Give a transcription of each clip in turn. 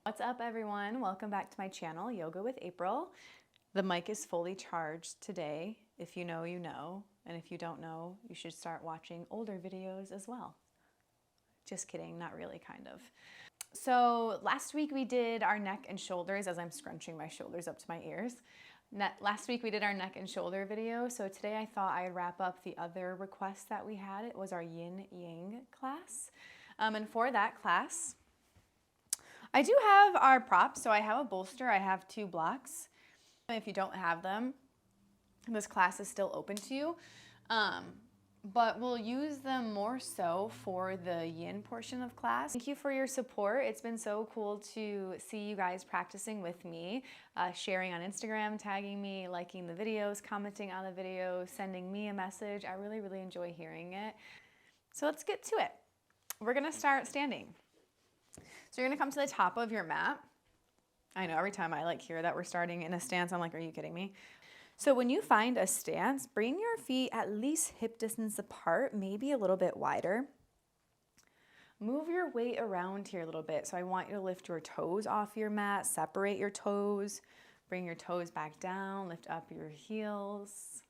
What's up, everyone? Welcome back to my channel, Yoga with April. The mic is fully charged today. If you know, you know. And if you don't know, you should start watching older videos as well. Just kidding, not really, kind of. So last week we did our neck and shoulders as I'm scrunching my shoulders up to my ears. Last week we did our neck and shoulder video. So today I thought I'd wrap up the other request that we had. It was our yin yang class. And for that class, I do have our props. So I have a bolster, I have 2 blocks. If you don't have them, this class is still open to you. But we'll use them more so for the yin portion of class. Thank you for your support. It's been so cool to see you guys practicing with me, sharing on Instagram, tagging me, liking the videos, commenting on the videos, sending me a message. I really, really enjoy hearing it. So let's get to it. We're gonna start standing. So you're gonna come to the top of your mat. I know every time I hear that we're starting in a stance, I'm like, are you kidding me? So when you find a stance, bring your feet at least hip distance apart, maybe a little bit wider. Move your weight around here a little bit. So I want you to lift your toes off your mat, separate your toes, bring your toes back down, lift up your heels.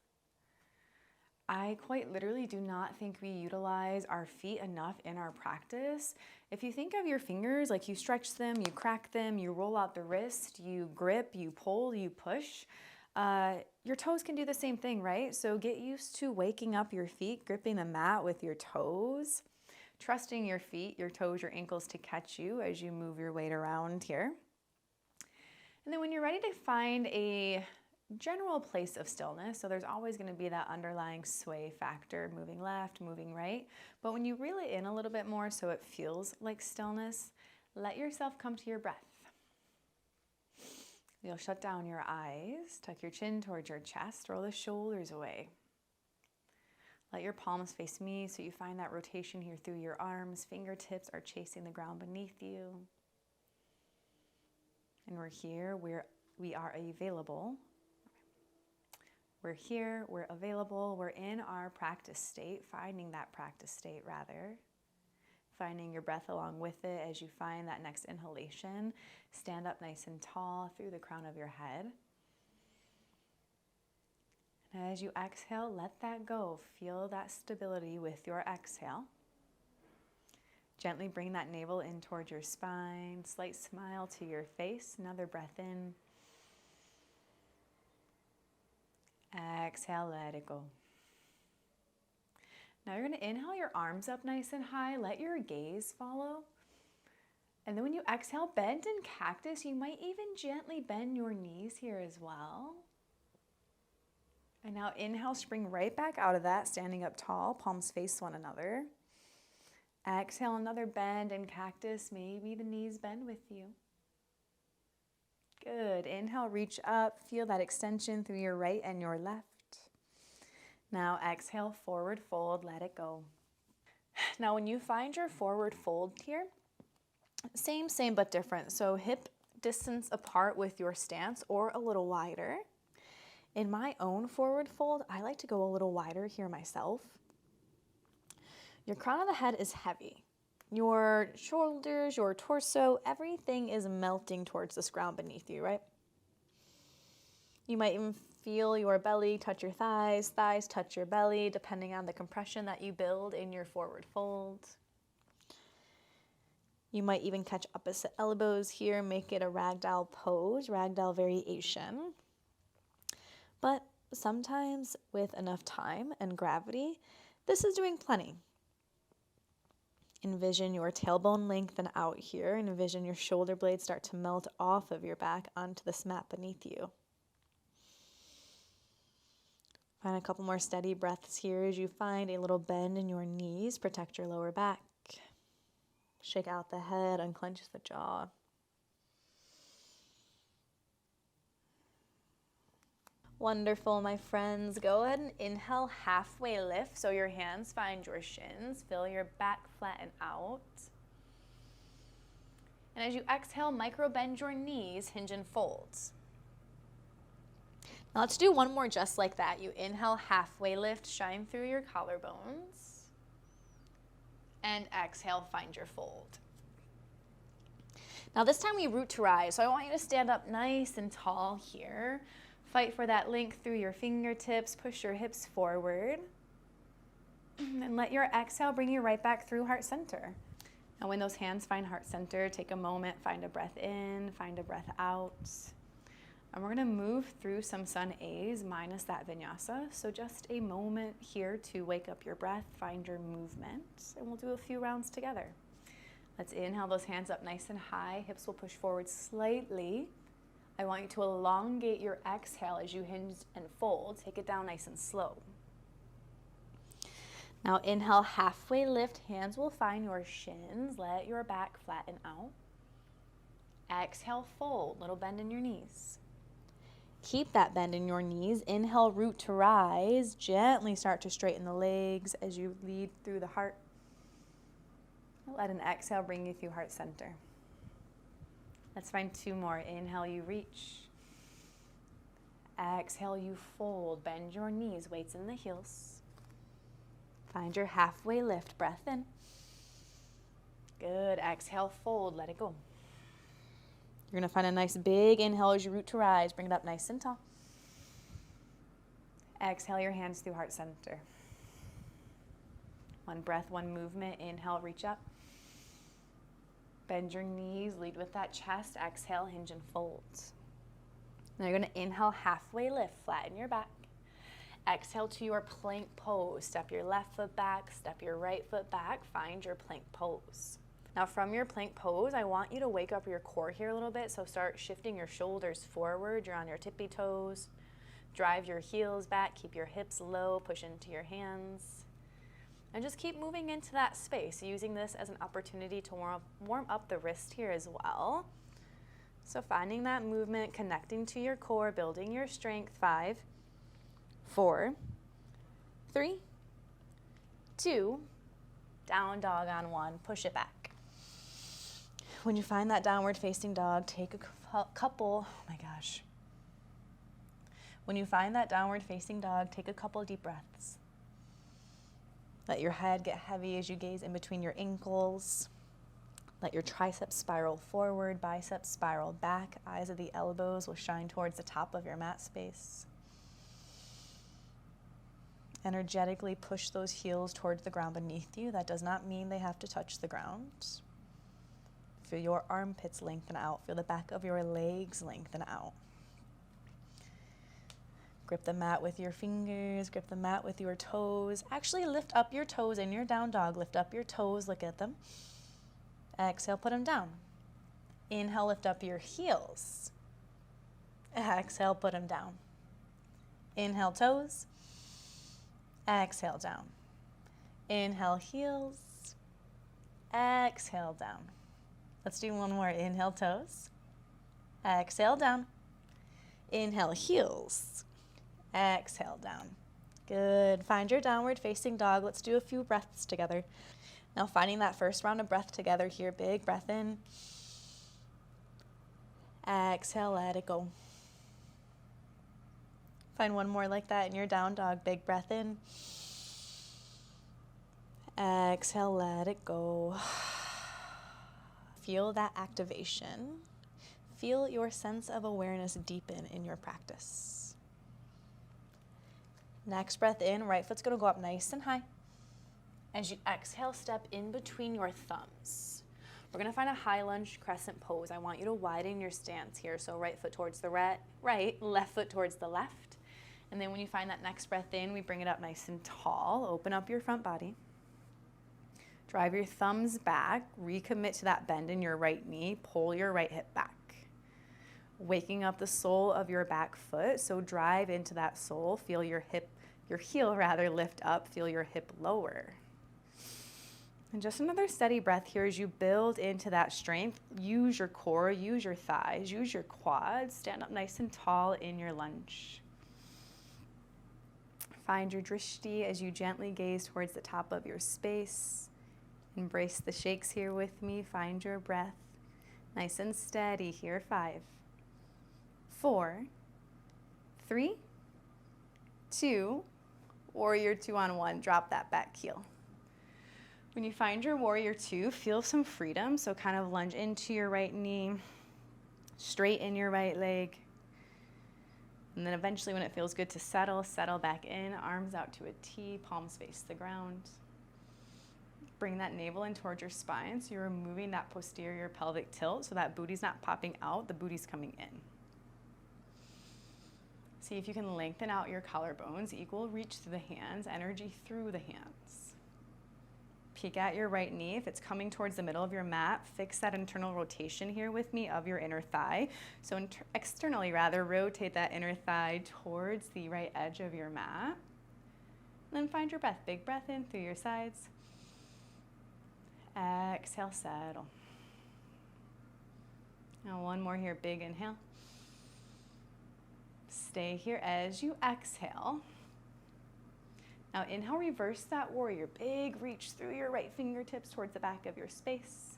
I quite literally do not think we utilize our feet enough in our practice. If you think of your fingers, like you stretch them, you crack them, you roll out the wrist, you grip, you pull, you push, your toes can do the same thing, right? So get used to waking up your feet, gripping the mat with your toes, trusting your feet, your toes, your ankles to catch you as you move your weight around here. And then when you're ready to find a general place of stillness, so there's always going to be that underlying sway factor, moving left, moving right, but when you reel it in a little bit more so it feels like stillness, let yourself come to your breath. You'll shut down your eyes, tuck your chin towards your chest, roll the shoulders away. Let your palms face me so you find that rotation here through your arms. Fingertips are chasing the ground beneath you. And we're here, we are available. We're here, we're available, we're in our practice state, finding that practice state rather. Finding your breath along with it as you find that next inhalation. Stand up nice and tall through the crown of your head. And as you exhale, let that go. Feel that stability with your exhale. Gently bring that navel in towards your spine. Slight smile to your face. Another breath in. Exhale, let it go. Now you're going to inhale your arms up nice and high. Let your gaze follow. And then when you exhale, bend in cactus. You might even gently bend your knees here as well. And now inhale, spring right back out of that, standing up tall, palms face one another. Exhale, another bend in cactus. Maybe the knees bend with you. Good. Inhale, reach up. Feel that extension through your right and your left. Now exhale, forward fold, let it go. Now when you find your forward fold here, same but different. So hip distance apart with your stance or a little wider. In my own forward fold, I like to go a little wider here myself. Your crown of the head is heavy. Your shoulders, your torso, everything is melting towards this ground beneath you, right? You might even feel your belly touch your thighs, thighs touch your belly, depending on the compression that you build in your forward fold. You might even catch opposite elbows here, make it a ragdoll pose, ragdoll variation. But sometimes with enough time and gravity, this is doing plenty. Envision your tailbone lengthen out here. Envision your shoulder blades start to melt off of your back onto this mat beneath you. Find a couple more steady breaths here as you find a little bend in your knees. Protect your lower back. Shake out the head, unclench the jaw. Wonderful, my friends. Go ahead and inhale, halfway lift. So your hands find your shins. Feel your back flatten out. And as you exhale, micro bend your knees, hinge and fold. Now let's do one more just like that. You inhale, halfway lift, shine through your collarbones. And exhale, find your fold. Now this time we root to rise, so I want you to stand up nice and tall here. Fight for that length through your fingertips, push your hips forward. And let your exhale bring you right back through heart center. Now when those hands find heart center, take a moment, find a breath in, find a breath out. And we're gonna move through some sun A's minus that vinyasa. So just a moment here to wake up your breath, find your movement, and we'll do a few rounds together. Let's inhale those hands up nice and high. Hips will push forward slightly. I want you to elongate your exhale as you hinge and fold. Take it down nice and slow. Now inhale, halfway lift. Hands will find your shins. Let your back flatten out. Exhale, fold. Little bend in your knees. Keep that bend in your knees. Inhale, root to rise. Gently start to straighten the legs as you lead through the heart. Let an exhale bring you through heart center. Let's find two more. Inhale, you reach. Exhale, you fold. Bend your knees, weights in the heels. Find your halfway lift. Breath in. Good. Exhale, fold. Let it go. You're going to find a nice big inhale as you root to rise. Bring it up nice and tall. Exhale your hands through heart center. One breath, one movement. Inhale, reach up. Bend your knees, lead with that chest. Exhale, hinge and fold. Now you're going to inhale, halfway lift, flatten your back. Exhale to your plank pose. Step your left foot back, step your right foot back. Find your plank pose. Now from your plank pose, I want you to wake up your core here a little bit. So start shifting your shoulders forward. You're on your tippy toes. Drive your heels back. Keep your hips low. Push into your hands. And just keep moving into that space, using this as an opportunity to warm up the wrist here as well. So finding that movement, connecting to your core, building your strength. 5, 4, 3, 2, down dog on 1. Push it back. When you find that downward facing dog, take a couple, oh my gosh. When you find that downward facing dog, take a couple deep breaths. Let your head get heavy as you gaze in between your ankles. Let your triceps spiral forward, biceps spiral back. Eyes of the elbows will shine towards the top of your mat space. Energetically push those heels towards the ground beneath you. That does not mean they have to touch the ground. Feel your armpits lengthen out. Feel the back of your legs lengthen out. Grip the mat with your fingers, grip the mat with your toes. Actually lift up your toes in your down dog. Lift up your toes, look at them. Exhale, put them down. Inhale, lift up your heels. Exhale, put them down. Inhale, toes. Exhale, down. Inhale, heels. Exhale, down. Let's do one more. Inhale, toes. Exhale, down. Inhale, heels. Exhale, down. Good. Find your downward facing dog. Let's do a few breaths together. Now finding that first round of breath together here. Big breath in. Exhale, let it go. Find one more like that in your down dog. Big breath in. Exhale, let it go. Feel that activation. Feel your sense of awareness deepen in your practice. Next breath in, right foot's gonna go up nice and high. As you exhale, step in between your thumbs. We're gonna find a high lunge crescent pose. I want you to widen your stance here. So right foot towards the right, left foot towards the left. And then when you find that next breath in, we bring it up nice and tall. Open up your front body. Drive your thumbs back. Recommit to that bend in your right knee. Pull your right hip back. Waking up the sole of your back foot. So drive into that sole. Feel your heel lift up. Feel your hip lower. And just another steady breath here as you build into that strength. Use your core, use your thighs, use your quads. Stand up nice and tall in your lunge. Find your drishti as you gently gaze towards the top of your space. Embrace the shakes here with me. Find your breath. Nice and steady here. 5, 4, 3, 2, warrior 2 on 1. Drop that back heel. When you find your warrior two, feel some freedom. So kind of lunge into your right knee, straighten your right leg. And then eventually when it feels good to settle, settle back in, arms out to a T, palms face the ground. Bring that navel in towards your spine, so you're removing that posterior pelvic tilt so that booty's not popping out, the booty's coming in. See if you can lengthen out your collarbones, equal reach through the hands, energy through the hands. Peek at your right knee. If it's coming towards the middle of your mat, fix that internal rotation here with me of your inner thigh. So externally rather, rotate that inner thigh towards the right edge of your mat. And then find your breath. Big breath in through your sides. Exhale, settle. Now one more here, big inhale. Stay here as you exhale. Now inhale, reverse that warrior. Big reach through your right fingertips towards the back of your space.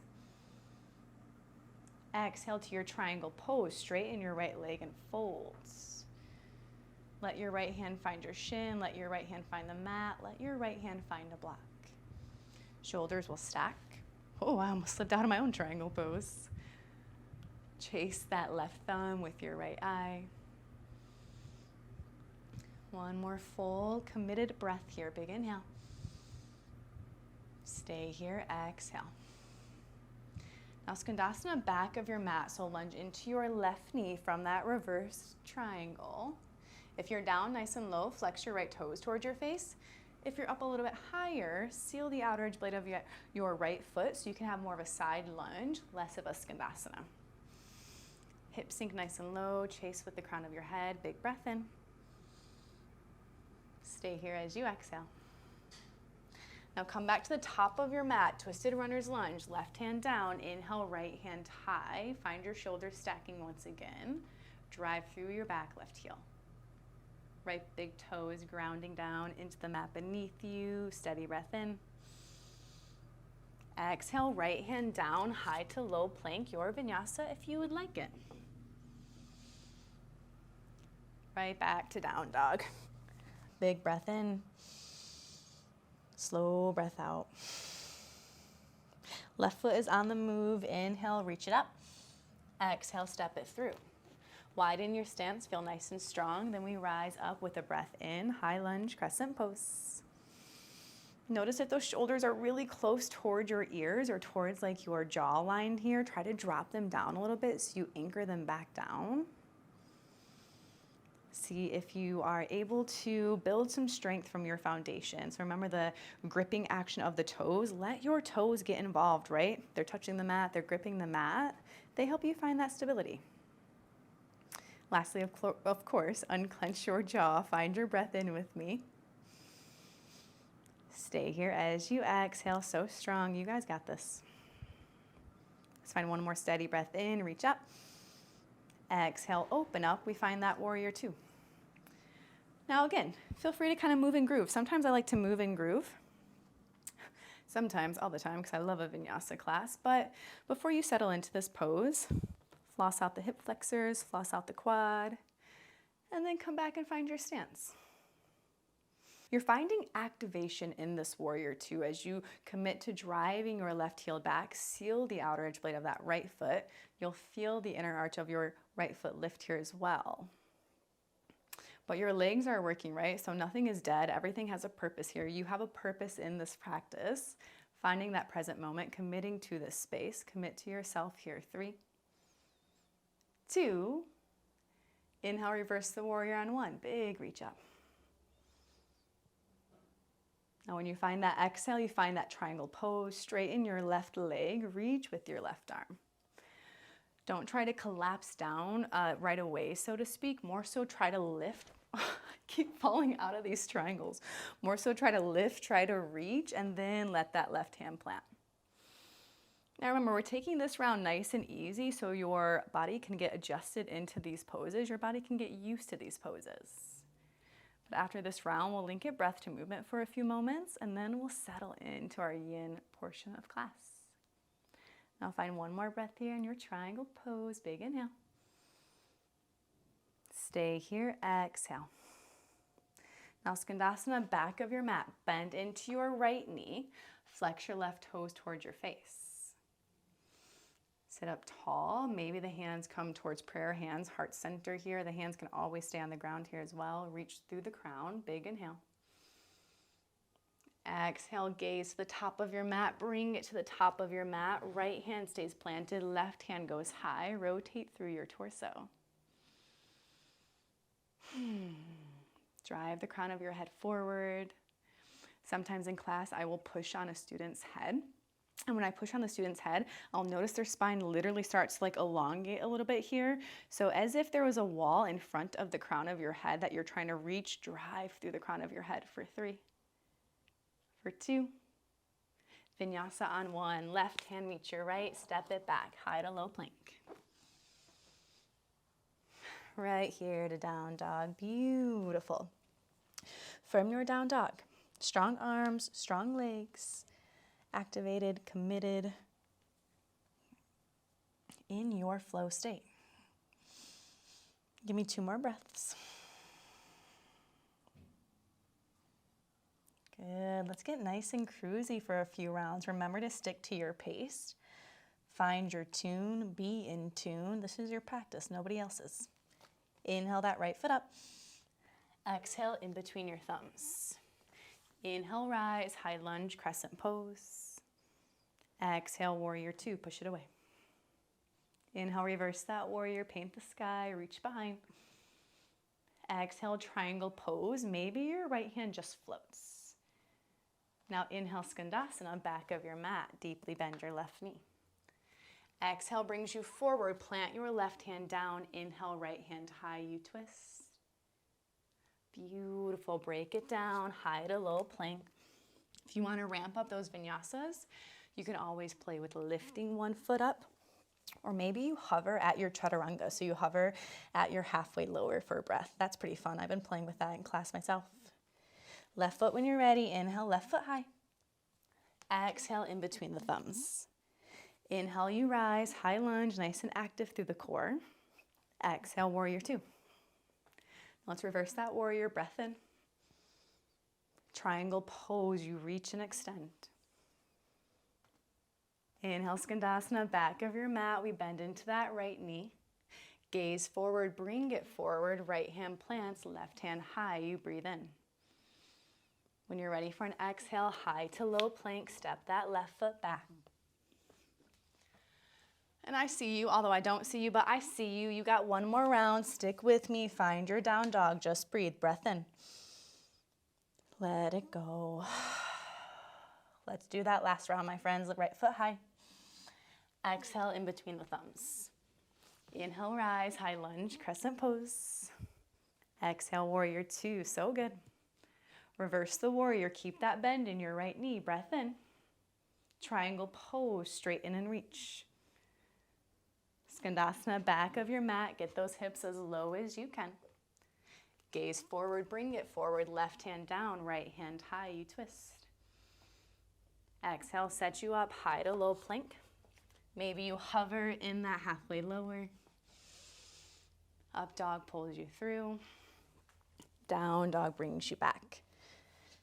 Exhale to your triangle pose. Straighten your right leg and folds. Let your right hand find your shin. Let your right hand find the mat. Let your right hand find a block. Shoulders will stack. Oh, I almost slipped out of my own triangle pose. Chase that left thumb with your right eye. One more full committed breath here. Big inhale. Stay here, exhale. Now Skandasana, back of your mat. So lunge into your left knee from that reverse triangle. If you're down nice and low, flex your right toes towards your face. If you're up a little bit higher, seal the outer edge blade of your right foot so you can have more of a side lunge, less of a Skandasana. Hips sink nice and low, chase with the crown of your head. Big breath in. Stay here as you exhale. Now come back to the top of your mat, twisted runner's lunge, left hand down, inhale, right hand high. Find your shoulders stacking once again. Drive through your back left heel. Right big toe is grounding down into the mat beneath you. Steady breath in. Exhale, right hand down, high to low plank, your vinyasa if you would like it. Right back to down dog. Big breath in, slow breath out. Left foot is on the move. Inhale, reach it up. Exhale, step it through. Widen your stance, feel nice and strong. Then we rise up with a breath in, high lunge, crescent pose. Notice if those shoulders are really close towards your ears or towards like your jawline here, try to drop them down a little bit so you anchor them back down. See if you are able to build some strength from your foundation. So remember the gripping action of the toes. Let your toes get involved, right? They're touching the mat, they're gripping the mat. They help you find that stability. Lastly, of course, unclench your jaw. Find your breath in with me. Stay here as you exhale. So strong. You guys got this. Let's find one more steady breath in. Reach up. Exhale, open up. We find that warrior two. Now again, feel free to kind of move and groove. Sometimes I like to move and groove. Sometimes, all the time, because I love a vinyasa class. But before you settle into this pose, floss out the hip flexors, floss out the quad, and then come back and find your stance. You're finding activation in this warrior two as you commit to driving your left heel back. Seal the outer edge blade of that right foot. You'll feel the inner arch of your right foot lift here as well. But your legs are working, right? So nothing is dead. Everything has a purpose here. You have a purpose in this practice. Finding that present moment, committing to this space. Commit to yourself here. 3, 2. Inhale, reverse the warrior on 1. Big reach up. Now when you find that exhale, you find that triangle pose. Straighten your left leg. Reach with your left arm. Don't try to collapse down right away, so to speak. More so try to lift. I keep falling out of these triangles. More so try to lift, try to reach, and then let that left hand plant. Now remember, we're taking this round nice and easy so your body can get adjusted into these poses. Your body can get used to these poses. But after this round, we'll link it breath to movement for a few moments, and then we'll settle into our yin portion of class. Now find one more breath here in your triangle pose. Big inhale. Stay here, exhale. Now Skandasana, back of your mat. Bend into your right knee. Flex your left toes towards your face. Sit up tall. Maybe the hands come towards prayer hands, heart center here. The hands can always stay on the ground here as well. Reach through the crown. Big inhale. Exhale, gaze to the top of your mat. Bring it to the top of your mat. Right hand stays planted. Left hand goes high. Rotate through your torso. Drive the crown of your head forward. Sometimes in class, I will push on a student's head. And when I push on the student's head, I'll notice their spine literally starts to like elongate a little bit here. So as if there was a wall in front of the crown of your head that you're trying to reach, drive through the crown of your head for 3, for 2. Vinyasa on 1. Left hand meets your right, step it back, high to low plank. Right here to down dog, beautiful. From your down dog, strong arms, strong legs, activated, committed, in your flow state. Give me 2 more breaths. Good, let's get nice and cruisy for a few rounds. Remember to stick to your pace. Find your tune, be in tune. This is your practice, nobody else's. Inhale that right foot up. Exhale in between your thumbs. Inhale, rise, high lunge, crescent pose. Exhale, warrior 2, push it away. Inhale, reverse that warrior, paint the sky, reach behind. Exhale, triangle pose. Maybe your right hand just floats. Now inhale, skandasana, back of your mat. Deeply bend your left knee. Exhale brings you forward. Plant your left hand down. Inhale, right hand high, you twist. Beautiful. Break it down, high to low plank. If you want to ramp up those vinyasas, you can always play with lifting one foot up, or maybe you hover at your chaturanga. So you hover at your halfway lower for a breath. That's pretty fun. I've been playing with that in class myself. Left foot when you're ready. Inhale, left foot high. Exhale in between the thumbs. Inhale, you rise, high lunge, nice and active through the core. Exhale, warrior 2. Let's reverse that warrior, breath in. Triangle pose, you reach and extend. Inhale, skandasana, back of your mat. We bend into that right knee. Gaze forward, bring it forward. Right hand plants, left hand high. You breathe in. When you're ready for an exhale, high to low plank, step that left foot back. And I see you, although I don't see you, but I see you. You got 1 more round. Stick with me. Find your down dog. Just breathe. Breath in. Let it go. Let's do that last round, my friends. Right foot high. Exhale in between the thumbs. Inhale, rise, high lunge, crescent pose. Exhale, warrior 2. So good. Reverse the warrior. Keep that bend in your right knee. Breath in. Triangle pose. Straighten and reach. Skandasana, back of your mat. Get those hips as low as you can. Gaze forward, bring it forward. Left hand down, right hand high. You twist. Exhale, set you up high to low plank. Maybe you hover in that halfway lower. Up dog pulls you through. Down dog brings you back.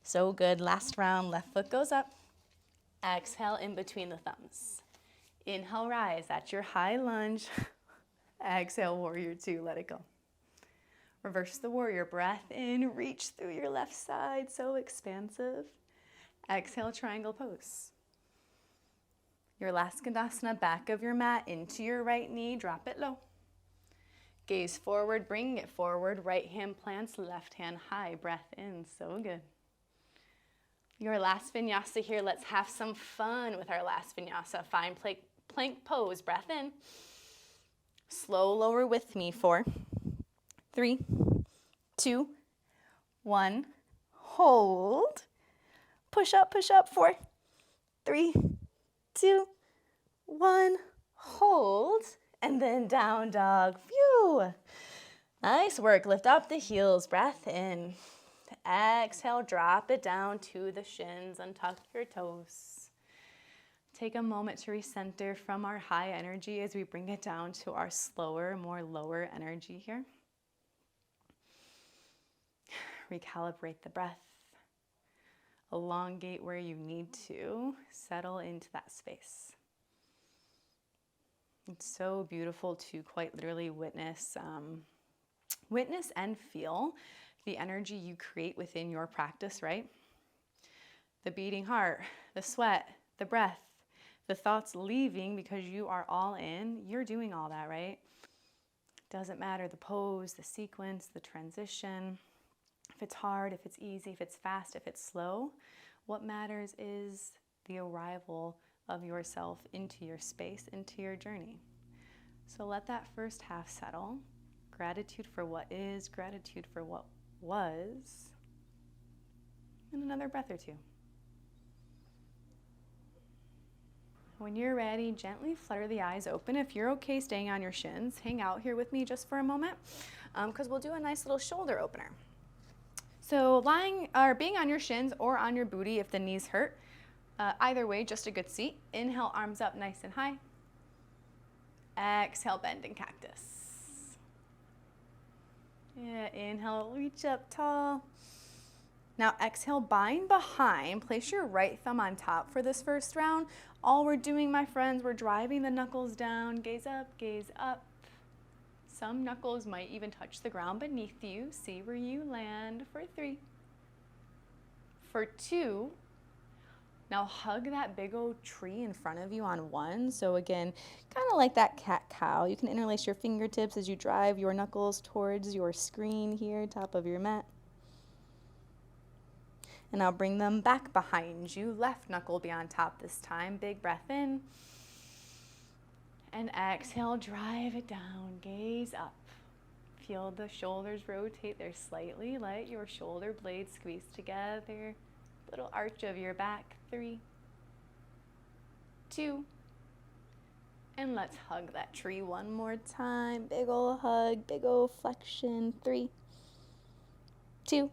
So good. Last round. Left foot goes up. Exhale in between the thumbs. Inhale, rise. That's your high lunge. Exhale, warrior 2. Let it go. Reverse the warrior. Breath in. Reach through your left side. So expansive. Exhale, triangle pose. Your last skandasana, back of your mat into your right knee. Drop it low. Gaze forward. Bring it forward. Right hand plants. Left hand high. Breath in. So good. Your last vinyasa here. Let's have some fun with our last vinyasa. Find plank pose. Breath in. Slow lower with me. 4, 3, 2, 1. Hold. Push up, 4, 3, 2, 1. Hold. And then down dog. Phew. Nice work. Lift up the heels. Breath in. Exhale, drop it down to the shins. Untuck your toes. Take a moment to recenter from our high energy as we bring it down to our slower, more lower energy here. Recalibrate the breath. Elongate where you need to. Settle into that space. It's so beautiful to quite literally witness and feel the energy you create within your practice, right? The beating heart, the sweat, the breath, the thoughts leaving because you are all in. You're doing all that, right? Doesn't matter the pose, the sequence, the transition. If it's hard, if it's easy, if it's fast, if it's slow, what matters is the arrival of yourself into your space, into your journey. So let that first half settle. Gratitude for what is, gratitude for what was, and another breath or two. When you're ready, gently flutter the eyes open. If you're okay staying on your shins, hang out here with me just for a moment, because we'll do a nice little shoulder opener. So lying or being on your shins or on your booty if the knees hurt, either way, just a good seat. Inhale, arms up nice and high. Exhale, bend in cactus. Yeah, inhale, reach up tall. Now exhale, bind behind. Place your right thumb on top for this first round. All we're doing, my friends, we're driving the knuckles down. Gaze up, gaze up. Some knuckles might even touch the ground beneath you. See where you land for 3. For 2. Now hug that big old tree in front of you on 1. So again, kind of like that cat-cow. You can interlace your fingertips as you drive your knuckles towards your screen here, top of your mat. And I'll bring them back behind you. Left knuckle be on top this time. Big breath in. And exhale, drive it down. Gaze up. Feel the shoulders rotate there slightly. Let your shoulder blades squeeze together. Little arch of your back. 3, 2, and let's hug that tree one more time. Big ol' hug, big ol' flexion. 3, 2,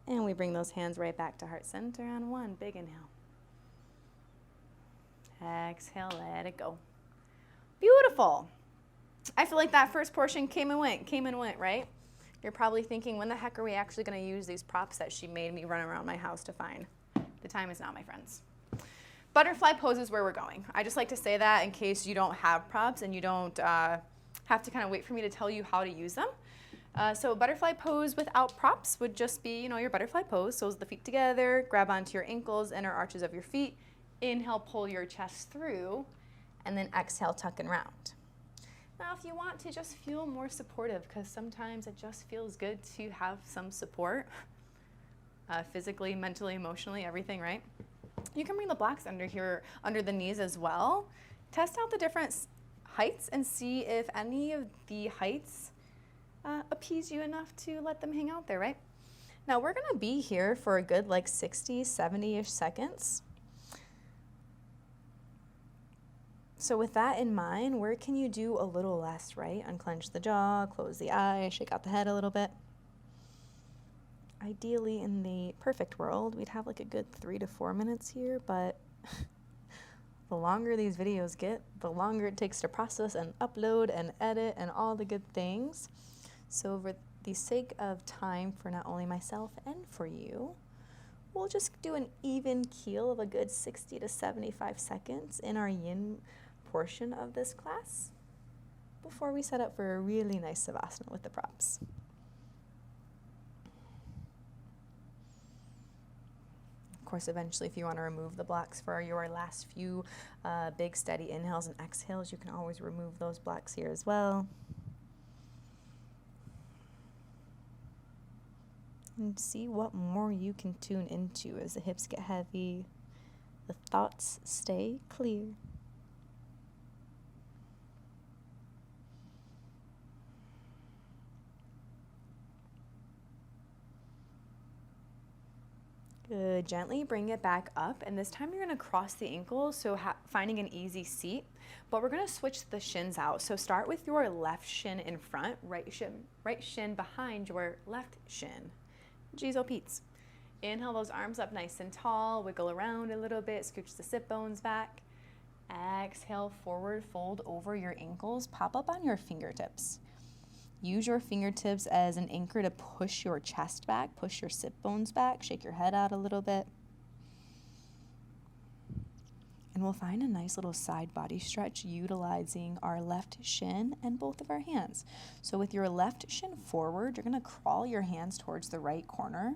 and we bring those hands right back to heart center on 1. Big inhale. Exhale, let it go. Beautiful. I feel like that first portion came and went, right? You're probably thinking, when the heck are we actually going to use these props that she made me run around my house to find? The time is now, my friends. Butterfly pose is where we're going. I just like to say that in case you don't have props and you don't have to kind of wait for me to tell you how to use them. So butterfly pose without props would just be, your butterfly pose. Soles of the feet together, grab onto your ankles, inner arches of your feet. Inhale, pull your chest through, and then exhale, tuck and round. Now, if you want to just feel more supportive, because sometimes it just feels good to have some support, physically, mentally, emotionally, everything, right? You can bring the blocks under here, under the knees as well. Test out the different heights and see if any of the heights appease you enough to let them hang out there, right? Now, we're gonna be here for a good 60, 70-ish seconds. So with that in mind, where can you do a little less, right? Unclench the jaw, close the eye, shake out the head a little bit. Ideally, in the perfect world, we'd have a good 3 to 4 minutes here, but the longer these videos get, the longer it takes to process and upload and edit and all the good things. So for the sake of time for not only myself and for you, we'll just do an even keel of a good 60 to 75 seconds in our yin portion of this class before we set up for a really nice savasana with the props. Of course, eventually, if you want to remove the blocks for your last few big steady inhales and exhales, you can always remove those blocks here as well. And see what more you can tune into as the hips get heavy, the thoughts stay clear. Good. Gently bring it back up, and this time you're going to cross the ankles, so finding an easy seat, but we're going to switch the shins out. So start with your left shin in front, right shin behind your left shin. Geez, oh Pete's. Inhale those arms up nice and tall, wiggle around a little bit, scooch the sit bones back. Exhale, forward fold over your ankles, pop up on your fingertips. Use your fingertips as an anchor to push your chest back, push your sit bones back, shake your head out a little bit. And we'll find a nice little side body stretch utilizing our left shin and both of our hands. So with your left shin forward, you're going to crawl your hands towards the right corner.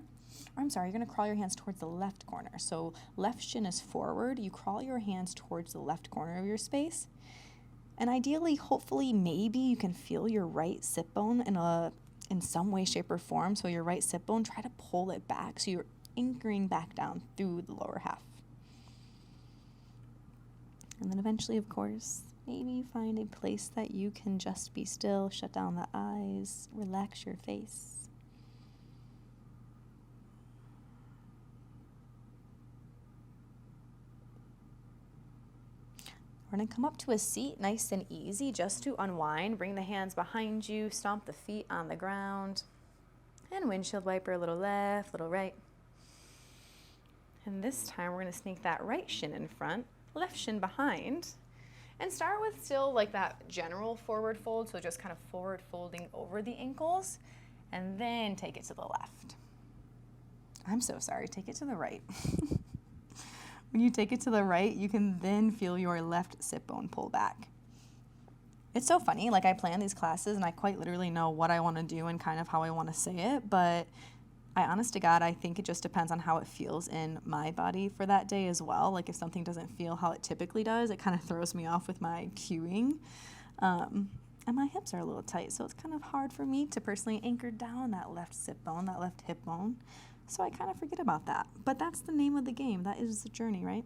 Or I'm sorry, you're going to crawl your hands towards the left corner. So left shin is forward. You crawl your hands towards the left corner of your space. And ideally, hopefully, maybe you can feel your right sit bone in some way, shape, or form. So your right sit bone, try to pull it back so you're anchoring back down through the lower half. And then eventually, of course, maybe you find a place that you can just be still, shut down the eyes, relax your face. We're going to come up to a seat nice and easy just to unwind. Bring the hands behind you, stomp the feet on the ground, and windshield wiper a little left, little right. And this time we're going to sneak that right shin in front, left shin behind, and start with still like that general forward fold, so just kind of forward folding over the ankles, and then take it to the left. I'm so sorry, take it to the right. When you take it to the right, you can then feel your left sit bone pull back. It's so funny, like I plan these classes and I quite literally know what I want to do and kind of how I want to say it, but honest to God, I think it just depends on how it feels in my body for that day as well. Like if something doesn't feel how it typically does, it kind of throws me off with my cueing. And my hips are a little tight, so it's kind of hard for me to personally anchor down that left sit bone, that left hip bone. So I kind of forget about that. But that's the name of the game. That is the journey, right?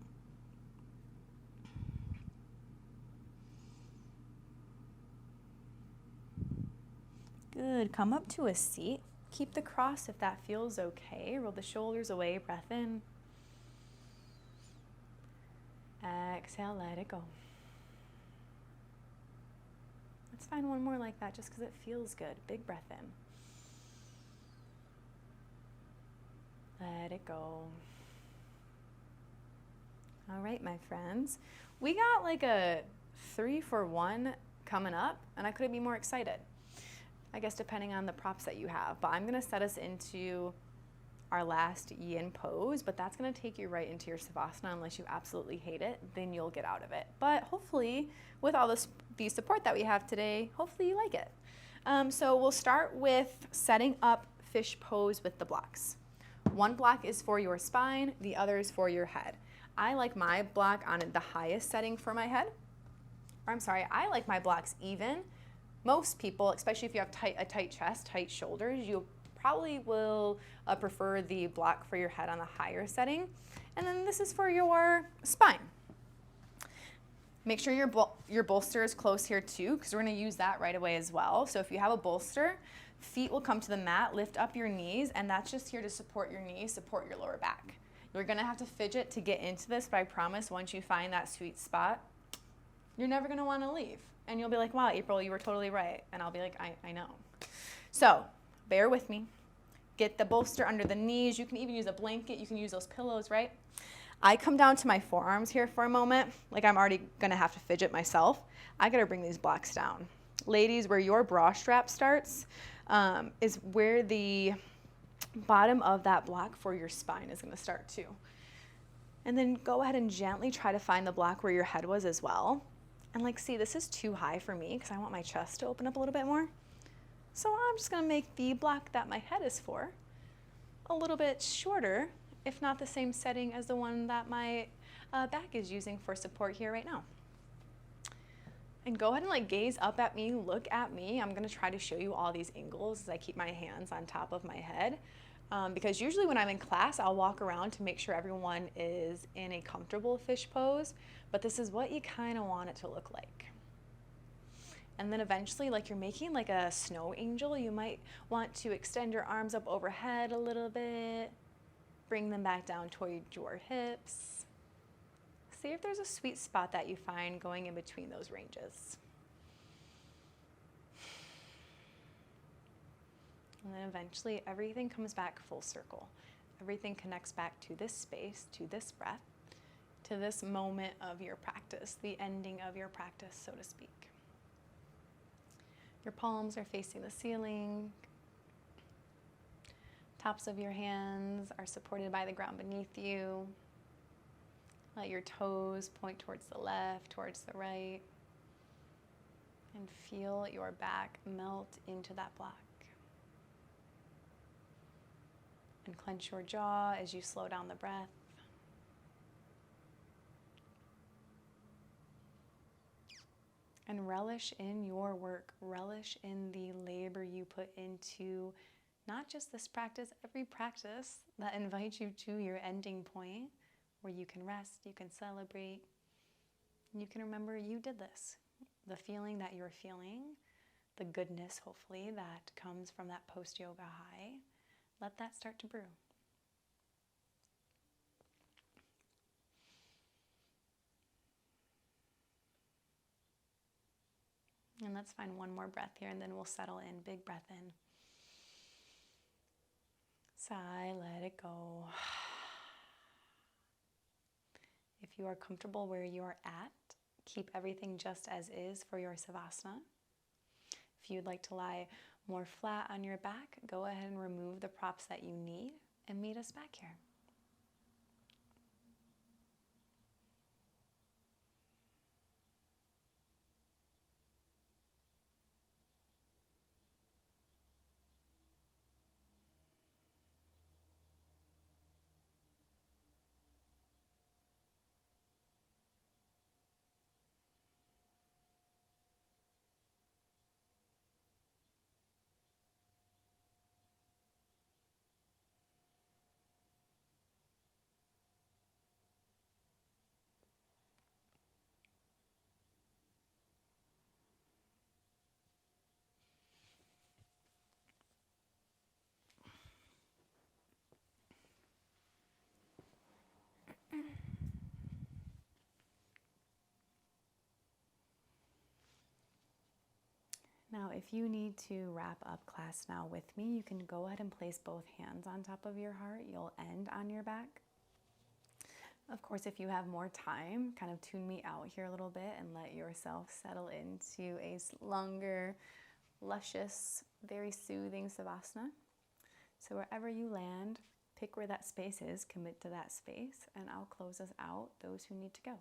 Good. Come up to a seat. Keep the cross if that feels okay. Roll the shoulders away, breath in. Exhale, let it go. Let's find one more like that just because it feels good. Big breath in. Let it go. All right, my friends. We got like a 3-for-1 coming up, and I couldn't be more excited. I guess depending on the props that you have. But I'm going to set us into our last yin pose, but that's going to take you right into your savasana unless you absolutely hate it, then you'll get out of it. But hopefully, with all the support that we have today, hopefully you like it. So we'll start with setting up fish pose with the blocks. One block is for your spine, the other is for your head. I like my block on the highest setting for my head. I like my blocks even. Most people, especially if you have a tight chest, tight shoulders, you probably will prefer the block for your head on the higher setting. And then this is for your spine. Make sure your bolster is close here too, because we're going to use that right away as well. So if you have a bolster, feet will come to the mat, lift up your knees, and that's just here to support your knees, support your lower back. You're going to have to fidget to get into this, but I promise once you find that sweet spot, you're never going to want to leave. And you'll be like, wow, April, you were totally right. And I'll be like, I know. So bear with me. Get the bolster under the knees. You can even use a blanket. You can use those pillows, right? I come down to my forearms here for a moment. Like I'm already going to have to fidget myself. I got to bring these blocks down. Ladies, where your bra strap starts is where the bottom of that block for your spine is going to start too. And then go ahead and gently try to find the block where your head was as well. And like, see, this is too high for me because I want my chest to open up a little bit more. So I'm just going to make the block that my head is for a little bit shorter, if not the same setting as the one that my back is using for support here right now. And go ahead and like gaze up at me, look at me. I'm going to try to show you all these angles as I keep my hands on top of my head. Because usually when I'm in class, I'll walk around to make sure everyone is in a comfortable fish pose, but this is what you kind of want it to look like. And then eventually, like you're making like a snow angel, you might want to extend your arms up overhead a little bit, bring them back down toward your hips. See if there's a sweet spot that you find going in between those ranges. And then eventually everything comes back full circle. Everything connects back to this space, to this breath, to this moment of your practice, the ending of your practice, so to speak. Your palms are facing the ceiling. Tops of your hands are supported by the ground beneath you. Let your toes point towards the left, towards the right. And feel your back melt into that block. And clench your jaw as you slow down the breath. And relish in your work. Relish in the labor you put into not just this practice, every practice that invites you to your ending point where you can rest, you can celebrate, you can remember you did this. The feeling that you're feeling, the goodness, hopefully, that comes from that post-yoga high, let that start to brew. And let's find one more breath here, and then we'll settle in. Big breath in. Sigh, let it go. If you are comfortable where you are at, keep everything just as is for your savasana. If you'd like to lie more flat on your back, go ahead and remove the props that you need and meet us back here. Now, if you need to wrap up class now with me, you can go ahead and place both hands on top of your heart. You'll end on your back. Of course, if you have more time, kind of tune me out here a little bit and let yourself settle into a longer, luscious, very soothing savasana. So wherever you land, pick where that space is, commit to that space, and I'll close us out, those who need to go.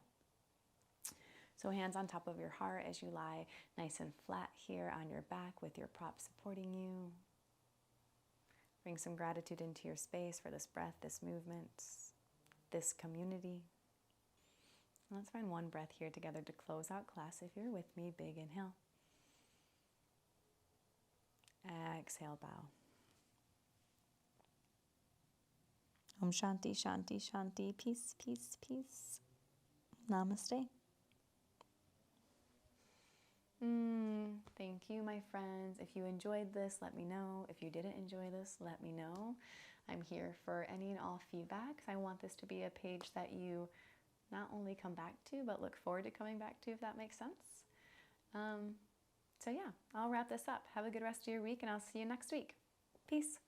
So hands on top of your heart as you lie nice and flat here on your back with your prop supporting you. Bring some gratitude into your space for this breath, this movement, this community. And let's find one breath here together to close out class. If you're with me, big inhale. Exhale, bow. Om Shanti, Shanti, Shanti. Peace, peace, peace. Namaste. Thank you, my friends. If you enjoyed this, let me know. If you didn't enjoy this, let me know. I'm here for any and all feedback. I want this to be a page that you not only come back to, but look forward to coming back to, if that makes sense. So yeah, I'll wrap this up. Have a good rest of your week, and I'll see you next week. Peace.